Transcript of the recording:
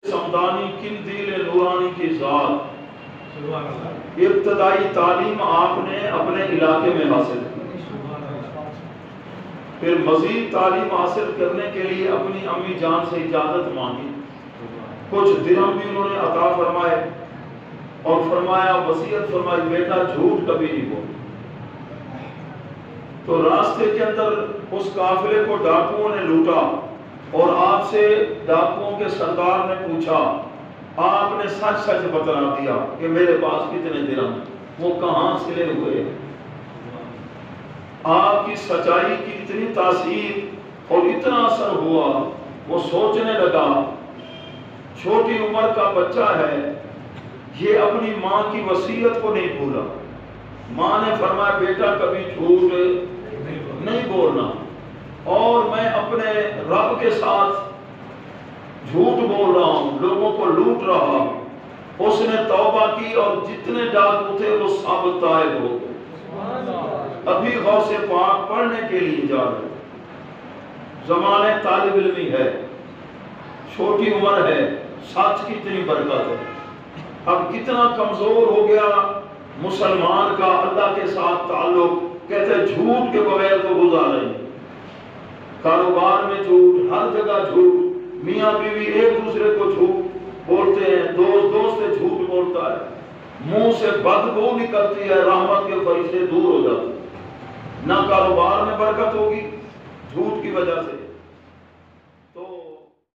سمدانی کندیل نورانی کی ذات، ابتدائی تعلیم آپ نے اپنے علاقے میں حاصل کی، پھر مزید تعلیم حاصل کرنے کے لیے اپنی امی جان سے اجازت مانگی، کچھ درہم بھی انہوں نے عطا فرمائے اور فرمایا، وصیت فرمائی، بیٹا جھوٹ کبھی نہیں بول۔ تو راستے کے اندر اس قافلے کو ڈاکوؤں نے لوٹا اور آپ سے ڈاکوؤں کے سردار نے پوچھا، آپ نے سچ سچ بتلا دیا کہ میرے پاس کتنے درہم، وہ کہاں سے لے ہوئے۔ آپ کی سچائی کی اتنی تاثیر اور اتنا اثر ہوا، وہ سوچنے لگا چھوٹی عمر کا بچہ ہے، یہ اپنی ماں کی وصیت کو نہیں بھولا۔ ماں نے فرمایا بیٹا کبھی جھوٹ نہیں بولنا، اور میں اپنے رب کے ساتھ جھوٹ بول رہا ہوں، لوگوں کو لوٹ رہا ہوں۔ اس نے توبہ کی اور جتنے ڈاکو تھے وہ سب تائب ہو گئے۔ ابھی غوث پاک پڑھنے کے لیے جا رہے، زمانے طالب علمی ہے، چھوٹی عمر ہے، سچ کی اتنی برکت ہے۔ اب کتنا کمزور ہو گیا مسلمان کا اللہ کے ساتھ تعلق، کہتے ہیں جھوٹ کے بغیر تو گزارا نہیں، کاروبار میں جھوٹ، ہر جگہ جھوٹ، میاں بیوی ایک دوسرے کو جھوٹ بولتے ہیں، دوست سے جھوٹ بولتا ہے، منہ سے بدبو نکلتی ہے، رحمت کے فرشتے دور ہو جاتے ہیں۔ نہ کاروبار میں برکت ہوگی جھوٹ کی وجہ سے،